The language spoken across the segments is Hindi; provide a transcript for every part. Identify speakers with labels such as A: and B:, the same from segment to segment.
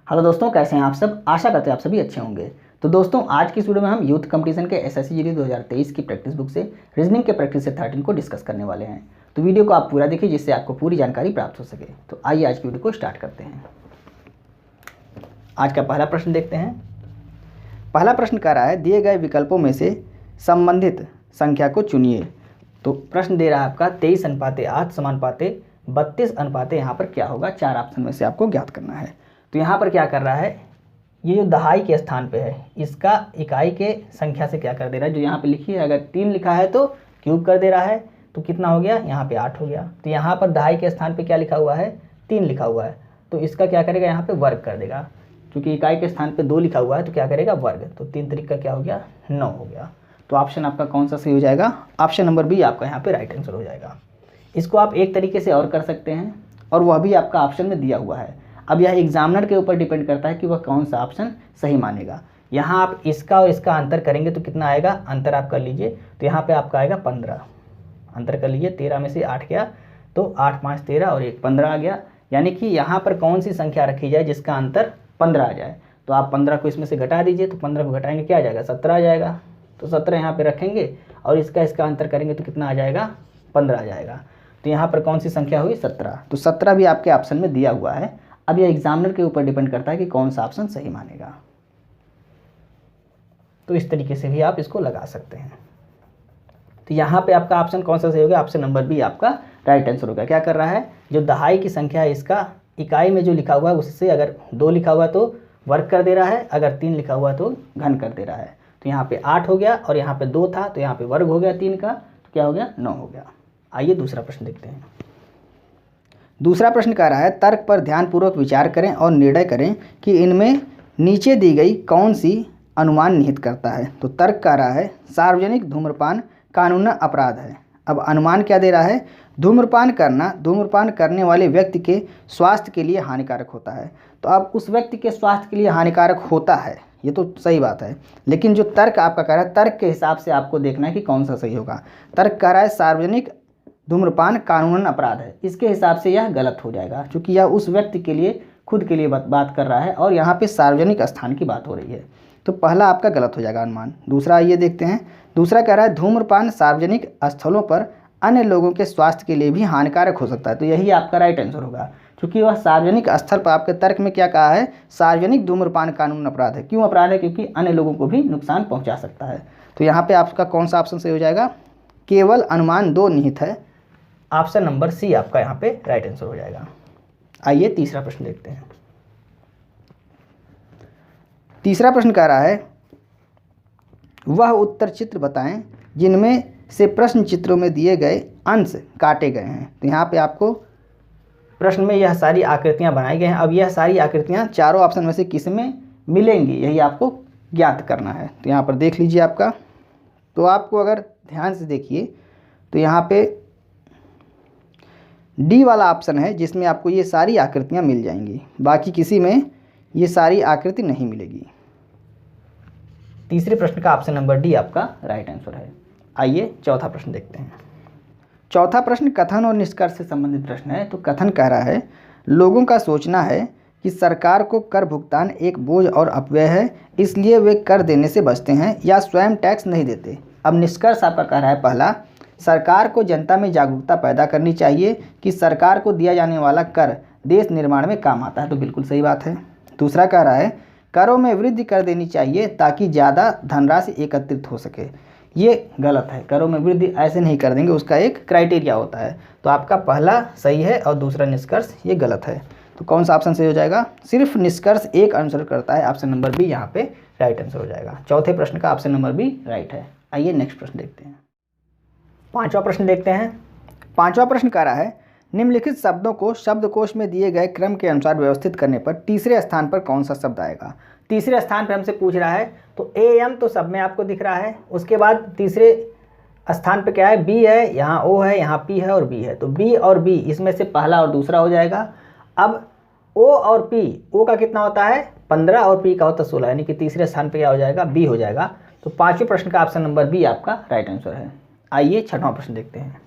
A: हेलो दोस्तों, कैसे हैं आप सब। आशा करते हैं आप सभी अच्छे होंगे। तो दोस्तों, आज की इस वीडियो में हम यूथ कंपटीशन के एसएससी जीडी 2023 की प्रैक्टिस बुक से रीजनिंग के प्रैक्टिस से 13 को डिस्कस करने वाले हैं। तो वीडियो को आप पूरा देखिए जिससे आपको पूरी जानकारी प्राप्त हो सके। तो आइए आज की वीडियो को स्टार्ट करते हैं। आज का पहला प्रश्न देखते हैं। पहला प्रश्न कह रहा है, दिए गए विकल्पों में से संबंधित संख्या को चुनिए। तो प्रश्न दे रहा है आपका 23:8 समानुपाते 32 अनुपाते यहाँ पर क्या होगा। 4 ऑप्शन में से आपको ज्ञात करना है। तो यहाँ पर क्या कर रहा है, ये जो दहाई के स्थान पे है इसका इकाई के संख्या से क्या कर दे रहा है, जो यहाँ पे लिखी है अगर 3 लिखा है तो क्यूब कर दे रहा है। तो कितना हो गया, यहाँ पे 8 हो गया। तो यहाँ पर दहाई के स्थान पे क्या लिखा हुआ है, 3 लिखा हुआ है, तो इसका क्या करेगा, यहाँ पे वर्ग कर देगा। क्योंकि इकाई के स्थान पे 2 लिखा हुआ है तो क्या करेगा, वर्ग। तो 3 तरीका क्या हो गया, 9 हो गया। तो ऑप्शन आपका कौन सा सही हो जाएगा, ऑप्शन नंबर बी आपका यहाँ पे राइट आंसर हो जाएगा। इसको आप एक तरीके से और कर सकते हैं और वह भी आपका ऑप्शन में दिया हुआ है। अब यह एग्जामिनर के ऊपर डिपेंड करता है कि वह कौन सा ऑप्शन सही मानेगा। यहाँ आप इसका और इसका अंतर करेंगे तो कितना आएगा, अंतर आप कर लीजिए। तो यहाँ पे आपका आएगा 15, अंतर कर लीजिए। 13 में से 8 गया तो 8 5 13 और 1 15 आ गया। यानी कि यहाँ पर कौन सी संख्या रखी जाए जिसका अंतर 15 आ जाए। तो आप 15 को इसमें से घटा दीजिए। तो 15 को घटाएंगे क्या आ जाएगा, 17 आ जाएगा। तो 17 यहाँ पे रखेंगे और इसका अंतर करेंगे तो कितना आ जाएगा, 15 आ जाएगा। तो यहाँ पर कौन सी संख्या हुई, 17। तो 17 भी आपके ऑप्शन में दिया हुआ है। अब यह एग्जामिनर के ऊपर डिपेंड करता है कि कौन सा ऑप्शन सही मानेगा। तो इस तरीके से भी आप इसको लगा सकते हैं। तो यहाँ पे आपका ऑप्शन कौन सा सही होगा, ऑप्शन नंबर बी आपका राइट आंसर होगा। क्या कर रहा है, जो दहाई की संख्या है इसका इकाई में जो लिखा हुआ है उससे अगर 2 लिखा हुआ तो वर्ग कर दे रहा है, अगर 3 लिखा हुआ तो घन कर दे रहा है। तो यहाँ पे 8 हो गया और यहाँ पे 2 था तो यहाँ पे वर्ग हो गया 3 का, तो क्या हो गया, 9 हो गया। आइए दूसरा प्रश्न देखते हैं। दूसरा प्रश्न कह रहा है, तर्क पर ध्यानपूर्वक विचार करें और निर्णय करें कि इनमें नीचे दी गई कौन सी अनुमान निहित करता है। तो तर्क कह रहा है, सार्वजनिक धूम्रपान कानूनन अपराध है। अब अनुमान क्या दे रहा है, धूम्रपान करना धूम्रपान करने वाले व्यक्ति के स्वास्थ्य के लिए हानिकारक होता है। तो अब उस व्यक्ति के स्वास्थ्य के लिए हानिकारक होता है, ये तो सही बात है। लेकिन जो तर्क आपका कह रहा है, तर्क के हिसाब से आपको देखना है कि कौन सा सही होगा। तर्क कह रहा है सार्वजनिक धूम्रपान कानूनन अपराध है, इसके हिसाब से यह गलत हो जाएगा क्योंकि यह उस व्यक्ति के लिए खुद के लिए बात कर रहा है और यहाँ पे सार्वजनिक स्थान की बात हो रही है। तो पहला आपका गलत हो जाएगा अनुमान। दूसरा ये देखते हैं। दूसरा कह रहा है, धूम्रपान सार्वजनिक स्थलों पर अन्य लोगों के स्वास्थ्य के लिए भी हानिकारक हो सकता है। तो यही आपका राइट आंसर होगा क्योंकि वह सार्वजनिक स्थल पर, आपके तर्क में क्या कहा है, सार्वजनिक धूम्रपान कानूनन अपराध है। क्यों अपराध है, क्योंकि अन्य लोगों को भी नुकसान पहुँचा सकता है। तो यहाँ पर आपका कौन सा ऑप्शन सही हो जाएगा, केवल अनुमान 2 निहित है। ऑप्शन नंबर सी आपका यहाँ पे राइट आंसर हो जाएगा। आइए तीसरा प्रश्न देखते हैं। तीसरा प्रश्न कह रहा है, वह उत्तर चित्र बताएं जिनमें से प्रश्न चित्रों में दिए गए अंश काटे गए हैं। तो यहाँ पे आपको प्रश्न में यह सारी आकृतियां बनाई गई हैं। अब यह सारी आकृतियां चारों ऑप्शन में से किस में मिलेंगी, यही आपको ज्ञात करना है। तो यहाँ पर देख लीजिए आपका, तो आपको अगर ध्यान से देखिए तो यहाँ पे डी वाला ऑप्शन है जिसमें आपको ये सारी आकृतियां मिल जाएंगी, बाकी किसी में ये सारी आकृति नहीं मिलेगी। तीसरे प्रश्न का ऑप्शन नंबर डी आपका राइट आंसर है। आइए चौथा प्रश्न देखते हैं। चौथा प्रश्न कथन और निष्कर्ष से संबंधित प्रश्न है। तो कथन कह रहा है, लोगों का सोचना है कि सरकार को कर भुगतान एक बोझ और अपव्यय है, इसलिए वे कर देने से बचते हैं या स्वयं टैक्स नहीं देते। अब निष्कर्ष आपका कह रहा है, पहला, सरकार को जनता में जागरूकता पैदा करनी चाहिए कि सरकार को दिया जाने वाला कर देश निर्माण में काम आता है। तो बिल्कुल सही बात है। दूसरा कह रहा है, करों में वृद्धि कर देनी चाहिए ताकि ज़्यादा धनराशि एकत्रित हो सके। ये गलत है, करों में वृद्धि ऐसे नहीं कर देंगे, उसका एक क्राइटेरिया होता है। तो आपका पहला सही है और दूसरा निष्कर्ष ये गलत है। तो कौन सा ऑप्शन सही हो जाएगा, सिर्फ निष्कर्ष एक आंसर करता है, ऑप्शन नंबर बी यहाँ पे राइट आंसर हो जाएगा। चौथे प्रश्न का ऑप्शन नंबर बी राइट है। आइए नेक्स्ट प्रश्न देखते हैं। पांचवा प्रश्न देखते हैं। पांचवा प्रश्न कह रहा है, निम्नलिखित शब्दों को शब्दकोश में दिए गए क्रम के अनुसार व्यवस्थित करने पर तीसरे स्थान पर कौन सा शब्द आएगा। तीसरे स्थान पर हमसे पूछ रहा है, तो ए एम तो सब में आपको दिख रहा है। उसके बाद तीसरे स्थान पर क्या है, बी है, यहाँ ओ है, यहाँ पी है और बी है। तो बी और बी इसमें से पहला और दूसरा हो जाएगा। अब ओ और पी, ओ का कितना होता है 15 और पी का होता है 16, यानी कि तीसरे स्थान पर क्या हो जाएगा, बी हो जाएगा। तो पाँचवें प्रश्न का ऑप्शन नंबर बी आपका राइट आंसर है। आइए छठवां प्रश्न देखते हैं।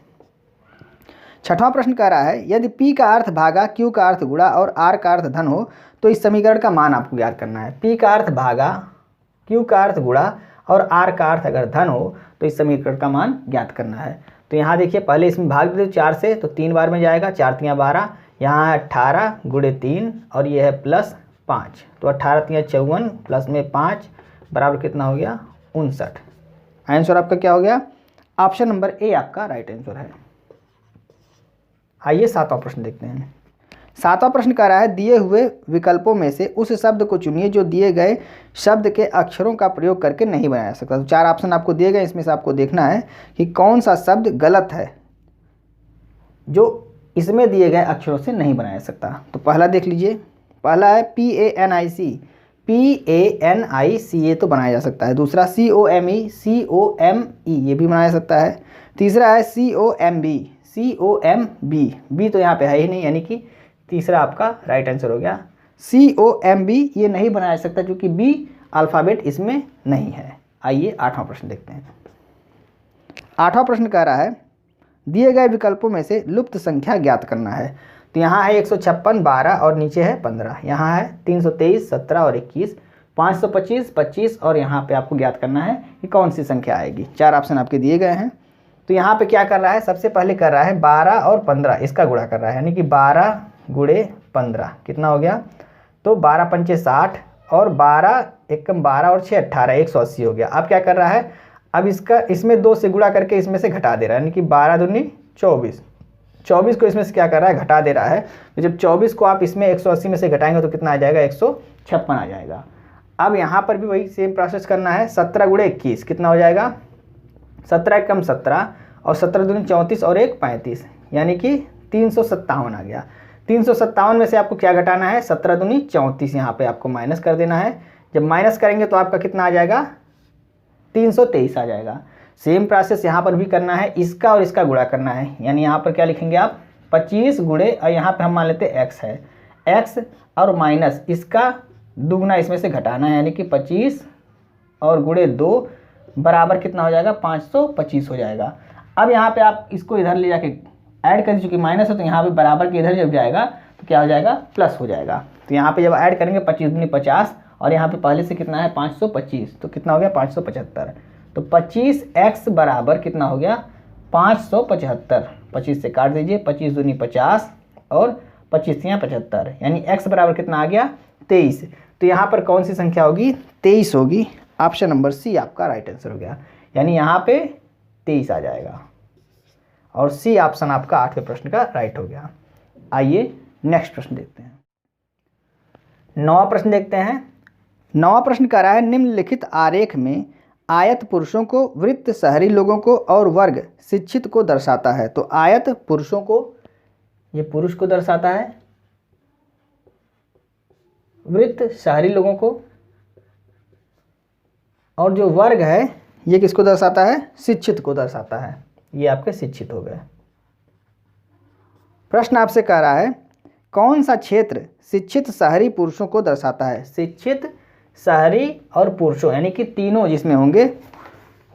A: छठवां प्रश्न कह रहा है यदि P का अर्थ भागा, Q का अर्थ गुणा और R का अर्थ धन हो तो इस समीकरण का मान आपको ज्ञात करना है। P का अर्थ भागा, Q का अर्थ गुणा और R का अर्थ अगर धन हो तो इस समीकरण का मान ज्ञात करना है। तो यहाँ देखिए पहले इसमें भाग दे 4 से, तो 3 बार में जाएगा, 4 3 12, यहाँ है 18 गुणे 3 और ये है प्लस 5, तो 18 3 54 प्लस में 5 बराबर कितना हो गया 59। आंसर आपका क्या हो गया? ऑप्शन नंबर ए आपका राइट आंसर है। आइए 7वां प्रश्न देखते हैं। 7वां प्रश्न कह रहा है दिए हुए विकल्पों में से उस शब्द को चुनिए जो दिए गए शब्द के अक्षरों का प्रयोग करके नहीं बनाया जा सकता। तो 4 ऑप्शन आपको दिए गए, इसमें से आपको देखना है कि कौन सा शब्द गलत है जो इसमें दिए गए अक्षरों से नहीं बनाया जा सकता। तो पहला देख लीजिए, पहला है PANIC, PANICA तो बनाया जा सकता है। दूसरा COME, COME ये भी बनाया जा सकता है। तीसरा है COMB, COMB, B तो यहाँ पे है ही नहीं, यानी कि तीसरा आपका राइट आंसर हो गया। COMB ये नहीं बनाया जा सकता क्योंकि B अल्फ़ाबेट इसमें नहीं है। आइए 8वां प्रश्न देखते हैं। 8वां प्रश्न कह रहा है दिए गए विकल्पों में से लुप्त संख्या ज्ञात करना है। तो यहाँ है 156 12 और नीचे है 15, यहाँ है 323 17 और 21, 525 25 और यहाँ पे आपको ज्ञात करना है कि कौन सी संख्या आएगी। 4 ऑप्शन आपके दिए गए हैं। तो यहाँ पे क्या कर रहा है, सबसे पहले कर रहा है 12 और 15 इसका गुणा कर रहा है, यानी कि 12 गुणे 15 कितना हो गया, तो 12 पंचे 60 और 12 एकम 12 और 6 18 180 हो गया। अब क्या कर रहा है, अब इसका इसमें 2 से गुणा करके इसमें से घटा दे रहा है, यानी कि 12 दूनी 24, 24 को इसमें से क्या कर रहा है घटा दे रहा है। तो जब 24 को आप इसमें 180 में से घटाएंगे तो कितना आ जाएगा 156 आ जाएगा। अब यहाँ पर भी वही सेम प्रोसेस करना है, 17 गुणे 21 कितना हो जाएगा, 17 एकम 17 और 17 दूनी 34 और 1 35, यानी कि 357 आ गया। 357 में से आपको क्या घटाना है, 17 दूनी 34 यहाँ पे आपको माइनस कर देना है। जब माइनस करेंगे तो आपका कितना आ जाएगा 323 आ जाएगा। सेम प्रोसेस यहाँ पर भी करना है, इसका और इसका गुणा करना है, यानी यहाँ पर क्या लिखेंगे आप 25 गुणे और यहाँ पे हम मान लेते हैं x है, x और माइनस इसका दुगना इसमें से घटाना है, यानी कि 25 और गुणे 2 बराबर कितना हो जाएगा 525 हो जाएगा। अब यहाँ पे आप इसको इधर ले जाके ऐड कर, चूँकि माइनस है तो यहाँ पे बराबर के इधर जब जाएगा तो क्या हो जाएगा प्लस हो जाएगा। तो यहाँ पे जब ऐड करेंगे 25 दूनी 50 और यहाँ पे पहले से कितना है 525, तो कितना हो गया 575। तो 25x बराबर कितना हो गया 575, 25 से काट दीजिए, 25 दूनी 50 और 25 तियाँ 75, यानी x बराबर कितना आ गया 23। तो यहाँ पर कौन सी संख्या होगी 23 होगी। ऑप्शन नंबर सी आपका राइट आंसर हो गया, यानी यहाँ पे 23 आ जाएगा और सी ऑप्शन आपका 8वें प्रश्न का राइट हो गया। आइए नेक्स्ट प्रश्न देखते हैं। 9वां प्रश्न देखते हैं। 9वां प्रश्न कह रहा है निम्नलिखित आरेख में आयत पुरुषों को, वृत्त शहरी लोगों को और वर्ग शिक्षित को दर्शाता है। तो आयत पुरुषों को, ये पुरुष को दर्शाता है, वृत्त शहरी लोगों को और जो वर्ग है ये किसको दर्शाता है शिक्षित को दर्शाता है। ये आपके शिक्षित हो गए। प्रश्न आपसे कह रहा है कौन सा क्षेत्र शिक्षित शहरी पुरुषों को दर्शाता है। शिक्षित शहरी और पुरुषों यानी कि तीनों जिसमें होंगे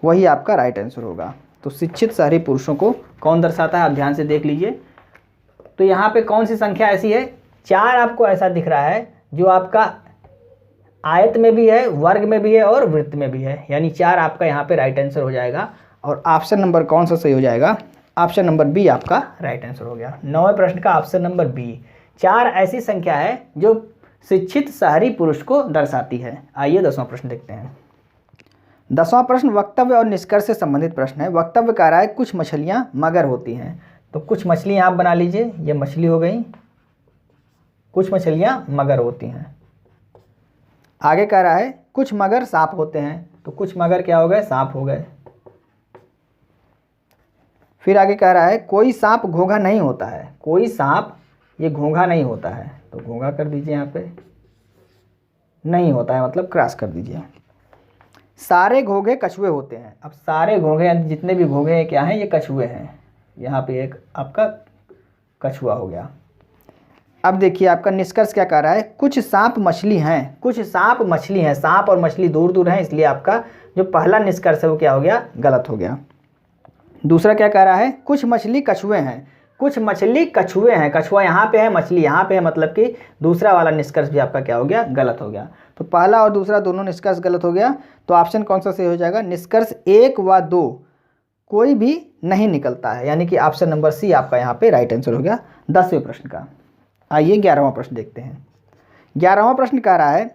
A: वही आपका राइट आंसर होगा। तो शिक्षित शहरी पुरुषों को कौन दर्शाता है आप ध्यान से देख लीजिए। तो यहाँ पे कौन सी संख्या ऐसी है, 4 आपको ऐसा दिख रहा है जो आपका आयत में भी है, वर्ग में भी है और वृत्त में भी है, यानी 4 आपका यहाँ पे राइट आंसर हो जाएगा। और ऑप्शन नंबर कौन सा सही हो जाएगा, ऑप्शन नंबर बी आपका राइट आंसर हो गया। 9वें प्रश्न का ऑप्शन नंबर बी, 4 ऐसी संख्या है जो शिक्षित शहरी पुरुष को दर्शाती है। आइए 10वां प्रश्न देखते हैं। 10वां प्रश्न वक्तव्य और निष्कर्ष से संबंधित प्रश्न है। वक्तव्य कह रहा है कुछ मछलियाँ मगर होती हैं। तो कुछ मछलियाँ आप बना लीजिए, ये मछली हो गई, कुछ मछलियाँ मगर होती हैं। आगे कह रहा है कुछ मगर सांप होते हैं। तो कुछ मगर क्या हो गए, सांप हो गए। फिर आगे कह रहा है कोई सांप घोंघा नहीं होता है। कोई सांप ये घोंघा नहीं होता है, तो घोंघा कर दीजिए, यहाँ पे नहीं होता है मतलब क्रॉस कर दीजिए। सारे घोंघे कछुए होते हैं। अब सारे घोंघे यानी जितने भी घोंघे हैं क्या हैं, ये कछुए हैं। यहाँ पे एक आपका कछुआ हो गया। अब देखिए आपका निष्कर्ष क्या कह रहा है, कुछ सांप मछली हैं। कुछ सांप मछली हैं, सांप और मछली दूर दूर हैं, इसलिए आपका जो पहला निष्कर्ष है वो क्या हो गया, गलत हो गया। दूसरा क्या कह रहा है, कुछ मछली कछुए हैं। कुछ मछली कछुए हैं, कछुआ यहाँ पे है, मछली यहाँ पे है, मतलब कि दूसरा वाला निष्कर्ष भी आपका क्या हो गया, गलत हो गया। तो पहला और दूसरा दोनों निष्कर्ष गलत हो गया। तो ऑप्शन कौन सा सही हो जाएगा, निष्कर्ष 1 व 2 कोई भी नहीं निकलता है, यानी कि ऑप्शन नंबर सी आपका यहाँ पे राइट आंसर हो गया 10वें प्रश्न का। आइए 11वां प्रश्न देखते हैं। 11वां प्रश्न कह रहा है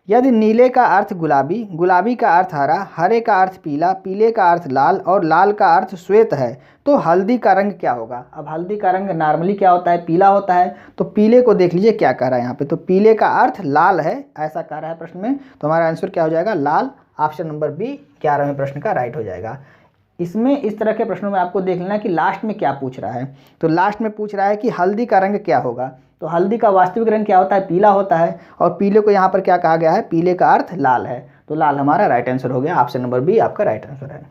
A: यदि नीले का अर्थ गुलाबी, गुलाबी का अर्थ हरा, हरे का अर्थ पीला, पीले का अर्थ लाल और लाल का अर्थ श्वेत है तो हल्दी का रंग क्या होगा। अब हल्दी का रंग नॉर्मली क्या होता है, पीला होता है। तो पीले को देख लीजिए क्या कह रहा है यहाँ पे, तो पीले का अर्थ लाल है, ऐसा कह रहा है प्रश्न में। तो हमारा आंसर क्या हो जाएगा, लाल। ऑप्शन नंबर बी 11वें प्रश्न का राइट हो जाएगा। इसमें इस तरह के प्रश्नों में आपको देख लेना कि लास्ट में क्या पूछ रहा है। तो लास्ट में पूछ रहा है कि हल्दी का रंग क्या होगा। तो हल्दी का वास्तविक रंग क्या होता है, पीला होता है, और पीले को यहाँ पर क्या कहा गया है, पीले का अर्थ लाल है। तो लाल हमारा राइट आंसर हो गया। ऑप्शन नंबर बी आपका राइट आंसर है।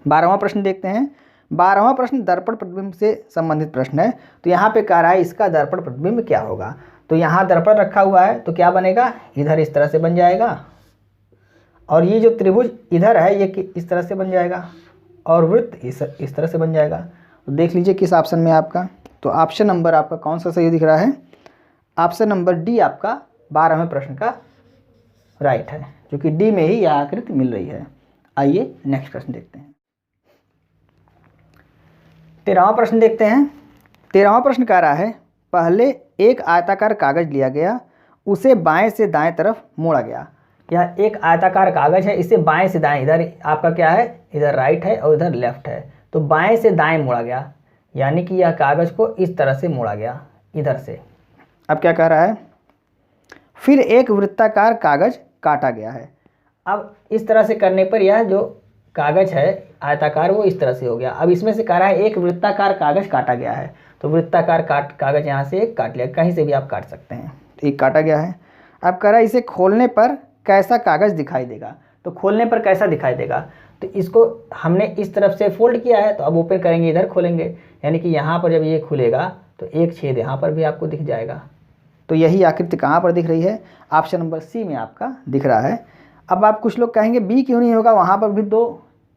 A: 12वां प्रश्न देखते हैं। 12वां प्रश्न दर्पण प्रतिबिंब से संबंधित प्रश्न है। तो यहाँ पे कह रहा है इसका दर्पण प्रतिबिंब क्या होगा। तो यहाँ दर्पण रखा हुआ है तो क्या बनेगा, इधर इस तरह से बन जाएगा, और ये जो त्रिभुज इधर है ये इस तरह से बन जाएगा, और वृत्त इस तरह से बन जाएगा। तो देख लीजिए किस ऑप्शन में आपका, तो ऑप्शन नंबर आपका कौन सा सही दिख रहा है, ऑप्शन नंबर डी आपका 12वें प्रश्न का राइट है, क्योंकि डी में ही यह आकृति मिल रही है। आइए नेक्स्ट प्रश्न देखते हैं। 13वां प्रश्न देखते हैं। 13वां प्रश्न कह रहा है पहले एक आयताकार कागज लिया गया, उसे बाएं से दाएं तरफ मोड़ा गया। यह एक आयताकार कागज है, इसे बाएं से दाएं, इधर आपका क्या है, इधर राइट है और इधर लेफ्ट है, तो बाएं से दाएं मोड़ा गया, यानी कि यह कागज को इस तरह से मोड़ा गया इधर से। अब क्या कह रहा है, फिर एक वृत्ताकार कागज काटा गया है। अब इस तरह से करने पर यह जो कागज है आयताकार वो इस तरह से हो गया। अब इसमें से कह रहा है एक वृत्ताकार कागज काटा गया है, तो वृत्ताकार कागज यहाँ से एक काट लिया, कहीं से भी आप काट सकते हैं, तो एक काटा गया है। अब कह रहा है इसे खोलने पर कैसा कागज दिखाई देगा। तो खोलने पर कैसा दिखाई देगा, तो इसको हमने इस तरफ से फोल्ड किया है, तो अब ओपन करेंगे इधर खोलेंगे, यानी कि यहाँ पर जब ये खुलेगा तो एक छेद यहाँ पर भी आपको दिख जाएगा। तो यही आकृति कहाँ पर दिख रही है, ऑप्शन नंबर सी में आपका दिख रहा है। अब आप कुछ लोग कहेंगे बी क्यों नहीं होगा, वहाँ पर भी 2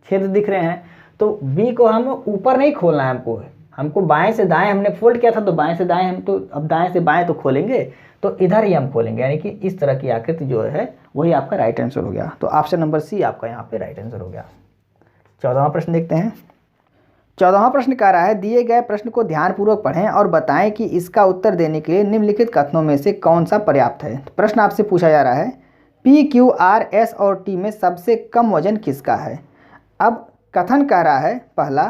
A: छेद दिख रहे हैं। तो बी को हम ऊपर नहीं खोलना है, हमको बाएं से दाएं हमने फोल्ड किया था, तो बाएं से दाएं हम तो अब दाएं से बाएं तो खोलेंगे, तो इधर ही हम खोलेंगे, यानी कि इस तरह की आकृति जो है वही आपका राइट आंसर हो गया। तो ऑप्शन नंबर सी आपका यहाँ पे राइट आंसर हो गया। 14वां प्रश्न देखते हैं। 14वां प्रश्न कह रहा है दिए गए प्रश्न को ध्यानपूर्वक पढ़ें और बताएं कि इसका उत्तर देने के लिए निम्नलिखित कथनों में से कौन सा पर्याप्त है। तो प्रश्न आपसे पूछा जा रहा है पी, क्यू, आर, एस और टी में सबसे कम वजन किसका है। अब कथन कह रहा है पहला,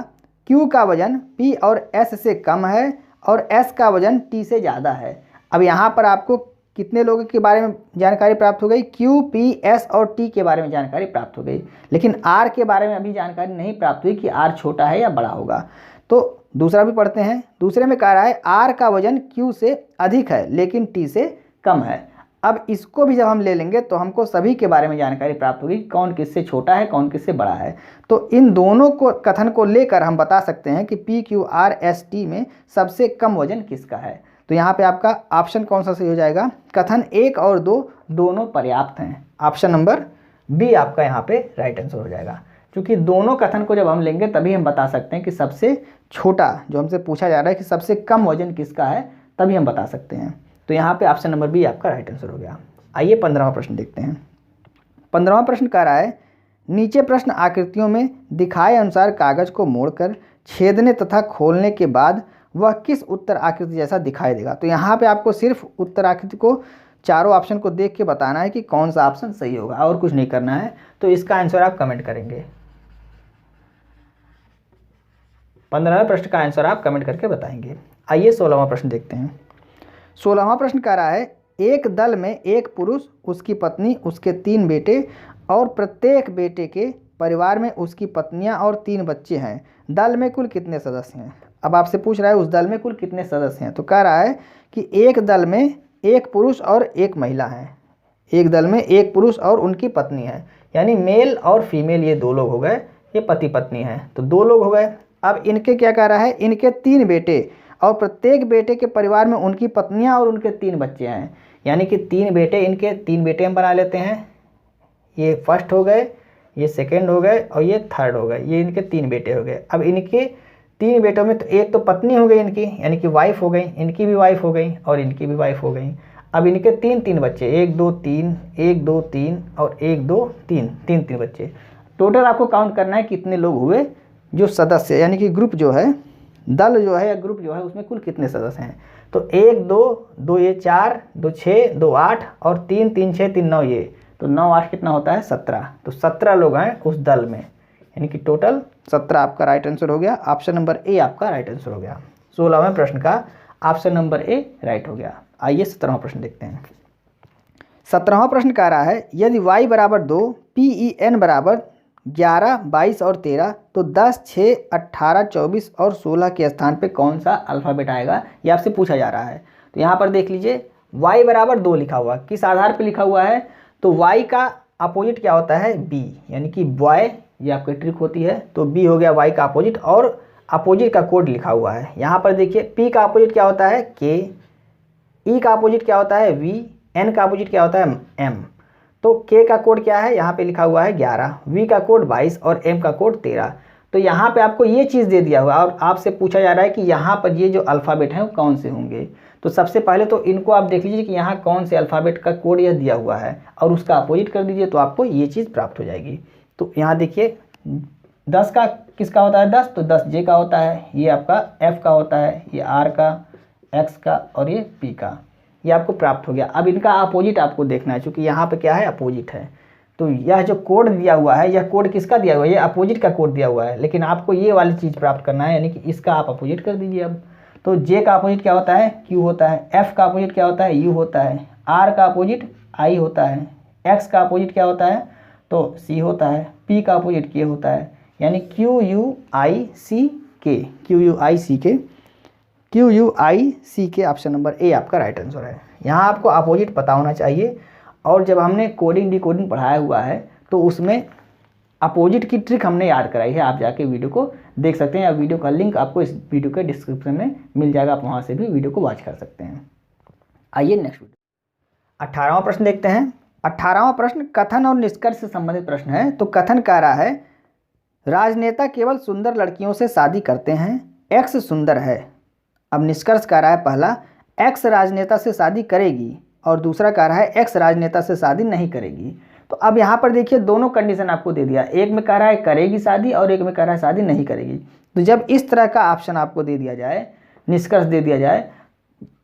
A: क्यू का वजन पी और एस से कम है और एस का वजन टी से ज़्यादा है। अब यहाँ पर आपको कितने लोगों के बारे में जानकारी प्राप्त हो गई, क्यू, पी, एस और टी के बारे में जानकारी प्राप्त हो गई, लेकिन आर के बारे में अभी जानकारी नहीं प्राप्त हुई कि आर छोटा है या बड़ा होगा। तो दूसरा भी पढ़ते हैं। दूसरे में कह रहा है आर का वजन क्यू से अधिक है लेकिन टी से कम है। अब इसको भी जब हम ले लेंगे तो हमको सभी के बारे में जानकारी प्राप्त होगी, कौन किससे छोटा है कौन किससे बड़ा है। तो इन दोनों को कथन को लेकर हम बता सकते हैं कि P, Q, R, S, T में सबसे कम वजन किसका है। तो यहाँ पे आपका ऑप्शन कौन सा सही हो जाएगा, कथन 1 और 2 दोनों पर्याप्त हैं। ऑप्शन नंबर बी आपका यहाँ पे राइट आंसर हो जाएगा, क्योंकि दोनों कथन को जब हम लेंगे तभी हम बता सकते हैं कि सबसे छोटा, जो हमसे पूछा जा रहा है कि सबसे कम वजन किसका है, तभी हम बता सकते हैं। तो यहाँ पे ऑप्शन नंबर बी आपका राइट आंसर हो गया। आइए 15वां प्रश्न देखते हैं। 15वां प्रश्न कह रहा है नीचे प्रश्न आकृतियों में दिखाए अनुसार कागज को मोड़कर छेदने तथा खोलने के बाद वह किस उत्तर आकृति जैसा दिखाई देगा। तो यहाँ पे आपको सिर्फ उत्तर आकृति को चारों ऑप्शन को देख के बताना है कि कौन सा ऑप्शन सही होगा, और कुछ नहीं करना है। तो इसका आंसर आप कमेंट करेंगे, 15वें प्रश्न का आंसर आप कमेंट करके बताएंगे। आइए 16वां प्रश्न देखते हैं। 16वां प्रश्न कह रहा है एक दल में एक पुरुष, उसकी पत्नी, उसके 3 बेटे और प्रत्येक बेटे के परिवार में उसकी पत्नियां और 3 बच्चे हैं। दल में कुल कितने सदस्य हैं। अब आपसे पूछ रहा है उस दल में कुल कितने सदस्य हैं। तो कह रहा है कि एक दल में एक पुरुष और एक महिला है, एक दल में एक पुरुष और उनकी पत्नी है, यानी मेल और फीमेल ये 2 लोग हो गए, ये पति पत्नी हैं, तो 2 लोग हो गए। अब इनके क्या कह रहा है, इनके 3 बेटे और प्रत्येक बेटे के परिवार में उनकी पत्नियां और उनके 3 बच्चे हैं, यानी कि 3 बेटे, इनके 3 बेटे हम बना लेते हैं, ये फर्स्ट हो गए, ये सेकंड हो गए और ये थर्ड हो गए, ये इनके 3 बेटे हो गए। अब इनके 3 बेटों में तो एक तो पत्नी हो गई इनकी, यानी कि वाइफ हो गई, इनकी भी वाइफ हो गई और इनकी भी वाइफ हो गई। अब इनके 3 बच्चे, 1 2 3, 1 2 3 और 1 2 3, 3 बच्चे। टोटल आपको काउंट करना है कितने लोग हुए जो सदस्य, यानी कि ग्रुप जो है, दल जो है या ग्रुप जो है उसमें कुल कितने सदस्य हैं। तो 1 2 2 ये 4, 2 6, 2 8 और 3 3 6 3 9 ये, तो 9 8 कितना होता है 17। तो 17 लोग हैं उस दल में, यानी कि टोटल 17 आपका राइट आंसर हो गया। ऑप्शन नंबर ए आपका राइट आंसर हो गया। 16वें प्रश्न का ऑप्शन नंबर ए राइट हो गया। आइए 17वां प्रश्न देखते हैं। 17वां प्रश्न कह रहा है यदि y बराबर 2, PEN बराबर 11, 22 और 13, तो 10, 6, 18, 24 और 16 के स्थान पे कौन सा अल्फ़ाबेट आएगा, ये आपसे पूछा जा रहा है। तो यहाँ पर देख लीजिए y बराबर 2 लिखा हुआ, किस आधार पे लिखा हुआ है, तो y का अपोजिट क्या होता है b, यानी कि बॉय, ये आपकी ट्रिक होती है। तो b हो गया y का अपोजिट और अपोजिट का कोड लिखा हुआ है। यहाँ पर देखिए p का अपोजिट क्या होता है k, e का अपोजिट क्या होता है v, n का अपोजिट क्या होता है m। तो k का कोड क्या है, यहाँ पे लिखा हुआ है 11, v का कोड 22 और m का कोड 13। तो यहाँ पे आपको ये चीज़ दे दिया हुआ और आपसे पूछा जा रहा है कि यहाँ पर ये जो अल्फ़ाबेट हैं वो कौन से होंगे। तो सबसे पहले तो इनको आप देख लीजिए कि यहाँ कौन से अल्फ़ाबेट का कोड यह दिया हुआ है और उसका अपोजिट कर दीजिए, तो आपको ये चीज़ प्राप्त हो जाएगी। तो यहाँ देखिए 10 का किसका होता है 10, तो 10 जे का होता है, ये आपका एफ का होता है, ये आर का, एक्स का और ये पी का, ये आपको प्राप्त हो गया। अब इनका अपोजिट आपको देखना है, क्योंकि यहाँ पे क्या है अपोजिट है। तो यह जो कोड दिया हुआ है, यह कोड किसका दिया हुआ है, ये अपोजिट का कोड दिया हुआ है, लेकिन आपको ये वाली चीज़ प्राप्त करना है, यानी कि इसका आप अपोजिट कर दीजिए। अब तो जे का अपोजिट क्या होता है क्यू होता है, एफ का अपोजिट क्या होता है यू होता है, आर का अपोजिट आई होता है, एक्स का अपोजिट क्या होता है तो सी होता है, पी का अपोजिट के होता है, यानी क्यू यू आई सी के, क्यू यू आई सी के, क्यू यू आई सी के, ऑप्शन नंबर ए आपका राइट आंसर है। यहाँ आपको अपोजिट पता होना चाहिए, और जब हमने कोडिंग डिकोडिंग पढ़ाया हुआ है तो उसमें अपोजिट की ट्रिक हमने याद कराई है, आप जाके वीडियो को देख सकते हैं, या वीडियो का लिंक आपको इस वीडियो के डिस्क्रिप्शन में मिल जाएगा, आप वहाँ से भी वीडियो को वॉच कर सकते हैं। आइए नेक्स्ट वीडियो 18वां प्रश्न देखते हैं। 18वां प्रश्न कथन और निष्कर्ष से संबंधित प्रश्न है। तो कथन कह रहा है राजनेता केवल सुंदर लड़कियों से शादी करते हैं, एक्स सुंदर है। अब निष्कर्ष कह रहा है पहला एक्स राजनेता से शादी करेगी और दूसरा कह रहा है एक्स राजनेता से शादी नहीं करेगी। तो अब यहाँ पर देखिए दोनों कंडीशन आपको दे दिया, एक में कह रहा है करेगी शादी और एक में कह रहा है शादी नहीं करेगी। तो जब इस तरह का ऑप्शन आपको दे दिया जाए, निष्कर्ष दे दिया जाए,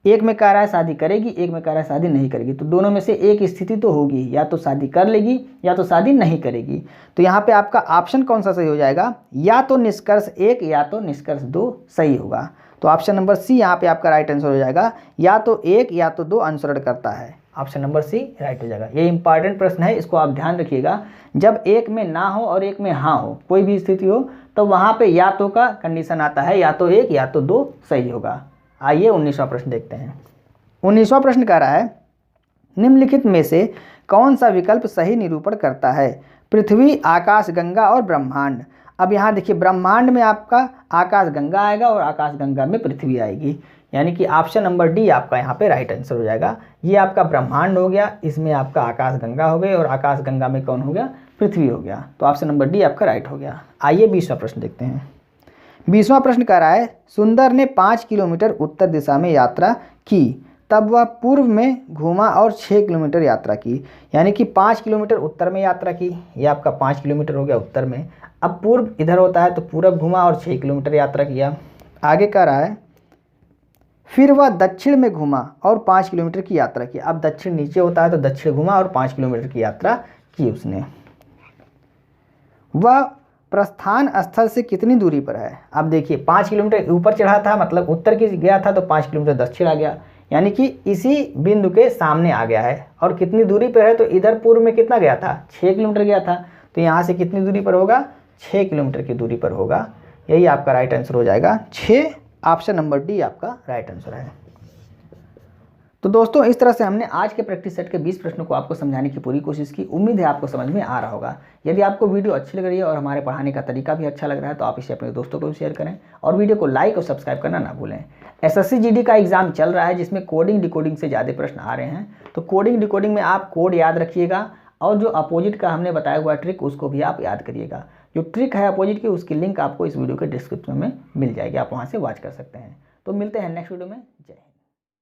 A: एक में कह रहा है शादी करेगी, एक में कह रहा है शादी नहीं करेगी, तो दोनों में से एक स्थिति तो होगी, या तो शादी कर लेगी या तो शादी नहीं करेगी। तो यहाँ पे आपका ऑप्शन कौन सा सही हो जाएगा, या तो निष्कर्ष 1 या तो निष्कर्ष 2 सही होगा। तो ऑप्शन नंबर सी यहाँ पे आपका राइट आंसर हो जाएगा, या तो 1 या तो 2 अनुसरण करता है। ऑप्शन नंबर सी राइट हो जाएगा। ये इंपॉर्टेंट प्रश्न है, इसको आप ध्यान रखिएगा। जब एक में ना हो और एक में हाँ हो, कोई भी स्थिति हो, तो वहाँ पे या तो का कंडीशन आता है, या तो 1 या तो 2 सही होगा। आइए 19वां प्रश्न देखते हैं। 19वां प्रश्न कह रहा है निम्नलिखित में से कौन सा विकल्प सही निरूपण करता है, पृथ्वी, आकाश गंगा और ब्रह्मांड। अब यहाँ देखिए ब्रह्मांड में आपका आकाश गंगा आएगा और आकाश गंगा में पृथ्वी आएगी, यानी कि ऑप्शन नंबर डी आपका यहाँ पे राइट आंसर हो जाएगा। ये आपका ब्रह्मांड हो गया, इसमें आपका आकाश गंगा हो गई और आकाश गंगा में कौन हो गया पृथ्वी हो गया। तो ऑप्शन नंबर डी आपका राइट हो गया। आइए 20वां प्रश्न देखते हैं। 20वां प्रश्न कह रहा है सुंदर ने 5 किलोमीटर उत्तर दिशा में यात्रा की, तब वह पूर्व में घूमा और 6 किलोमीटर यात्रा की, यानी कि 5 किलोमीटर उत्तर में यात्रा की, ये आपका 5 किलोमीटर हो गया उत्तर में। अब पूर्व इधर होता है तो पूरब घूमा और 6 किलोमीटर यात्रा किया। आगे कह रहा है फिर वह दक्षिण में घूमा और 5 किलोमीटर की यात्रा की। अब दक्षिण नीचे होता है तो दक्षिण घूमा और 5 किलोमीटर की यात्रा की उसने। वह प्रस्थान स्थल से कितनी दूरी पर है। अब देखिए 5 किलोमीटर ऊपर चढ़ा था, मतलब उत्तर की गया था, तो 5 किलोमीटर दक्षिण आ गया, यानी कि इसी बिंदु के सामने आ गया है। और कितनी दूरी पर है, तो इधर पूर्व में कितना गया था 6 किलोमीटर गया था, तो यहाँ से कितनी दूरी पर होगा 6 किलोमीटर की दूरी पर होगा। यही आपका राइट आंसर हो जाएगा 6, ऑप्शन नंबर डी आपका राइट आंसर है। तो दोस्तों इस तरह से हमने आज के प्रैक्टिस सेट के 20 प्रश्नों को आपको समझाने की पूरी कोशिश की। उम्मीद है आपको समझ में आ रहा होगा। यदि आपको वीडियो अच्छी लग रही है और हमारे पढ़ाने का तरीका भी अच्छा लग रहा है तो आप इसे अपने दोस्तों को भी शेयर करें और वीडियो को लाइक और सब्सक्राइब करना ना भूलें। एसएससी जीडी का एग्जाम चल रहा है जिसमें कोडिंग डिकोडिंग से ज़्यादा प्रश्न आ रहे हैं, तो कोडिंग डिकोडिंग में आप कोड याद रखिएगा और जो अपोजिट का हमने बताया हुआ ट्रिक उसको भी आप याद करिएगा। जो ट्रिक है अपोजिट की, उसकी लिंक आपको इस वीडियो के डिस्क्रिप्शन में मिल जाएगी, आप वहाँ से वॉच कर सकते हैं। तो मिलते हैं नेक्स्ट वीडियो में। जय हिंद।